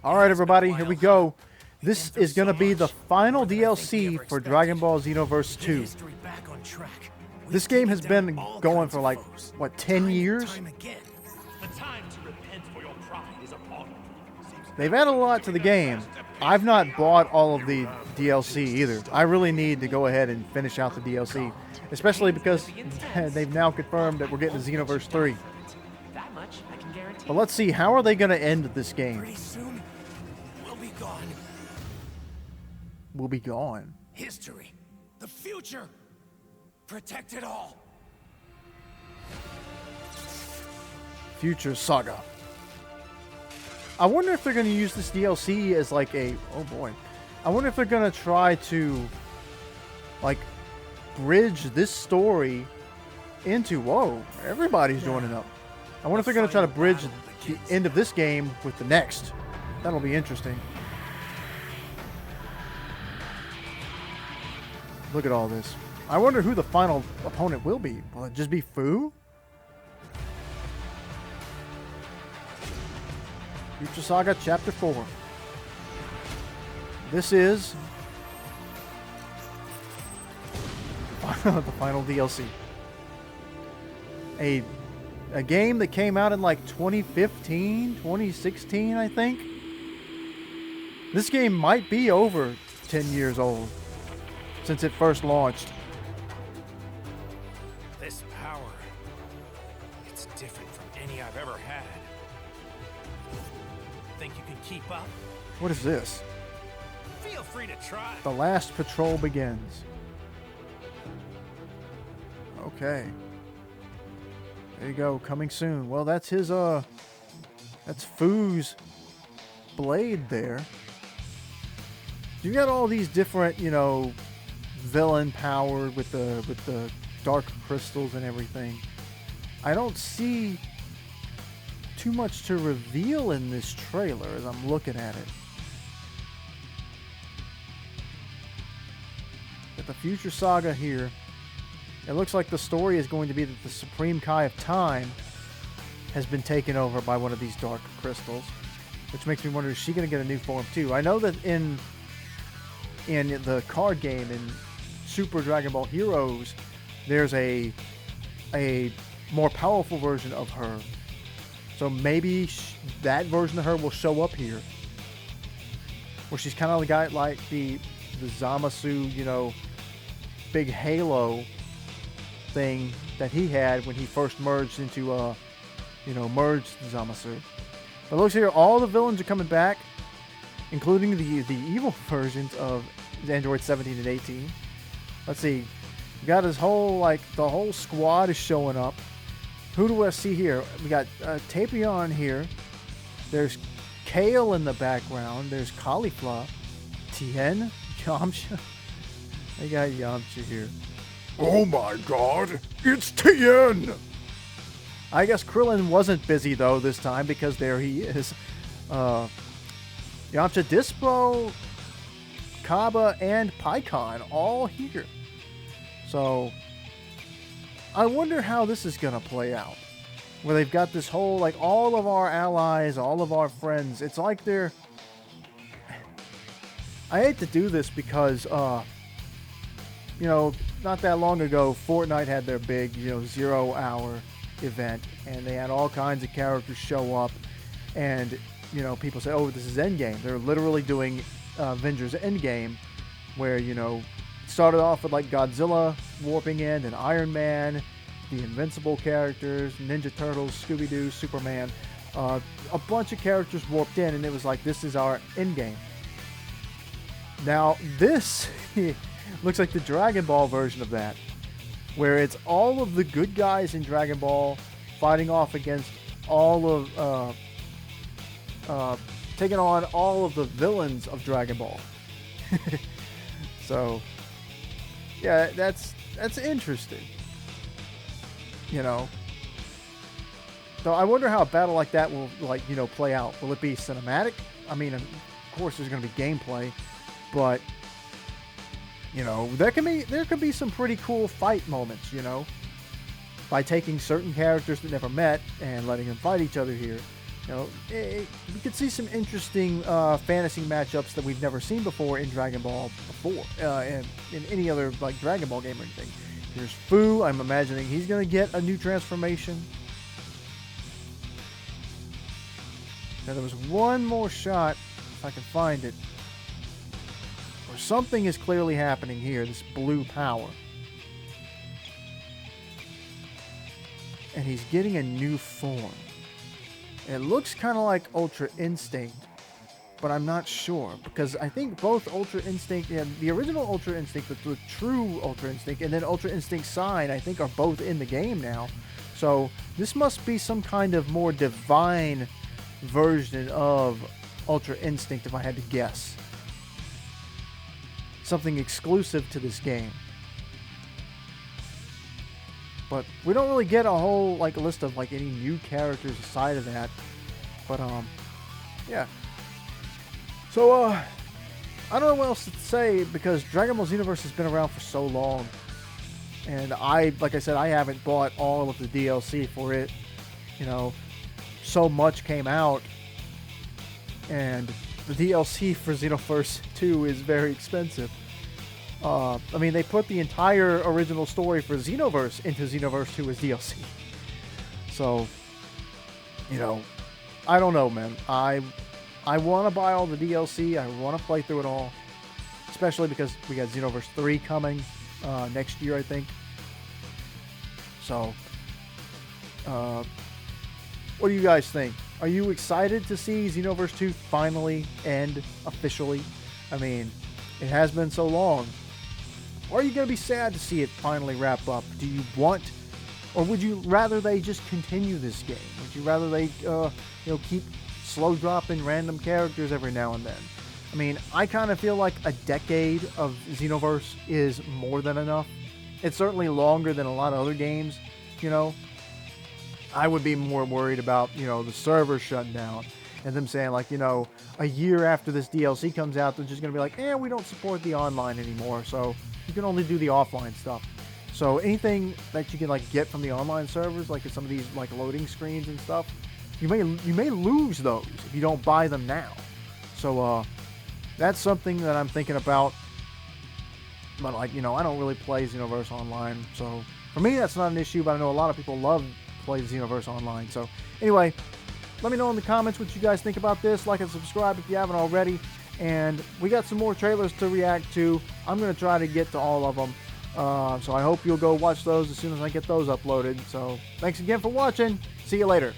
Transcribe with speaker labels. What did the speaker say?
Speaker 1: Alright everybody, here we go. This is going to be the final DLC for Dragon Ball Xenoverse 2. This game has been going for like, what, 10 years? They've added a lot to the game. I've not bought all of the DLC either. I really need to go ahead and finish out the DLC. Especially because they've now confirmed that we're getting to Xenoverse 3. But let's see, how are they going to end this game?
Speaker 2: Pretty soon, we'll be gone.
Speaker 1: We'll be gone.
Speaker 2: History, the future, protect it all.
Speaker 1: Future Saga. I wonder if they're going to use this DLC as like a... Oh boy. I wonder if they're going to try to like bridge this story into... Whoa, everybody's joining up. I wonder if they're going to try to bridge the end of this game with the next. That'll be interesting. Look at all this. I wonder who the final opponent will be. Will it just be Fu? Future Saga Chapter 4. This is the final DLC. A game that came out in like 2015, 2016, I think. This game might be over 10 years old since it first launched.
Speaker 2: This power, it's different from any I've ever had. Think you can keep up?
Speaker 1: What is this?
Speaker 2: Feel free to try.
Speaker 1: The last patrol begins. Okay. There you go, coming soon. Well, that's his, that's Fu's blade there. You got all these different, you know, villain power with the dark crystals and everything. I don't see too much to reveal in this trailer as I'm looking at it. Got the Future Saga here. It looks like the story is going to be that the Supreme Kai of Time has been taken over by one of these dark crystals, which makes me wonder, is she going to get a new form too? I know that in the card game in Super Dragon Ball Heroes, there's a more powerful version of her. So maybe that version of her will show up here, where she's kind of the guy like the Zamasu, you know, big halo thing that he had when he first merged into, you know, merged Zamasu. But looks here, all the villains are coming back, including the evil versions of Android 17 and 18. Let's see, we got his whole, like, the whole squad is showing up. Who do I see here? We got Tapion here. There's Kale in the background. There's Caulifla, Tien, Yamcha. They got Yamcha here.
Speaker 3: Oh my god, it's Tien!
Speaker 1: I guess Krillin wasn't busy though this time because there he is. Yamcha, Dispo, Kaba, and Pikkon all here. So I wonder how this is going to play out. Where they've got this whole, like, all of our allies, all of our friends. It's like they're... I hate to do this because, you know, not that long ago, Fortnite had their big, you know, 0 hour event. And they had all kinds of characters show up. And, you know, people say, oh, this is Endgame. They're literally doing Avengers Endgame. Where, you know, started off with, like, Godzilla warping in, and Iron Man, the Invincible characters, Ninja Turtles, Scooby-Doo, Superman. A bunch of characters warped in, and it was like, this is our Endgame. Now, this looks like the Dragon Ball version of that, where it's all of the good guys in Dragon Ball fighting off against all of, taking on all of the villains of Dragon Ball. So, yeah, that's interesting. You know. So I wonder how a battle like that will, like, you know, play out. Will it be cinematic? I mean, of course there's going to be gameplay, but you know, there could be some pretty cool fight moments, you know, by taking certain characters that never met and letting them fight each other here. You know, we could see some interesting fantasy matchups that we've never seen before in Dragon Ball before, and in any other like Dragon Ball game or anything. Here's Fu. I'm imagining he's gonna get a new transformation. Now there was one more shot, if I can find it, where something is clearly happening here. This blue power, and he's getting a new form. It looks kind of like Ultra Instinct, but I'm not sure, because I think both Ultra Instinct and the original Ultra Instinct, the true Ultra Instinct, and then Ultra Instinct Sign, I think are both in the game now. So this must be some kind of more divine version of Ultra Instinct, if I had to guess. Something exclusive to this game. But we don't really get a whole like list of like any new characters aside of that. But yeah. So I don't know what else to say, because Dragon Ball Xenoverse has been around for so long, and like I said, I haven't bought all of the DLC for it. You know, so much came out, and the DLC for Xenoverse 2 is very expensive. I mean, they put the entire original story for Xenoverse into Xenoverse 2 as DLC. So, you know, I don't know, man. I want to buy all the DLC. I want to play through it all. Especially because we got Xenoverse 3 coming next year, I think. So, what do you guys think? Are you excited to see Xenoverse 2 finally end officially? I mean, it has been so long. Or are you going to be sad to see it finally wrap up? Do you want, or would you rather they just continue this game? Would you rather they, keep slow dropping random characters every now and then? I mean, I kind of feel like a decade of Xenoverse is more than enough. It's certainly longer than a lot of other games, you know. I would be more worried about, the server shutting down and them saying, like, a year after this DLC comes out, they're just going to be like, we don't support the online anymore, so you can only do the offline stuff. So anything that you can, like, get from the online servers, like some of these, like, loading screens and stuff, you may lose those if you don't buy them now. So, that's something that I'm thinking about. But, like, I don't really play Xenoverse Online, so for me, that's not an issue, but I know a lot of people love play Xenoverse Online. So, anyway, let me know in the comments what you guys think about this. Like and subscribe if you haven't already. And we got some more trailers to react to. I'm going to try to get to all of them. So I hope you'll go watch those as soon as I get those uploaded. So thanks again for watching. See you later.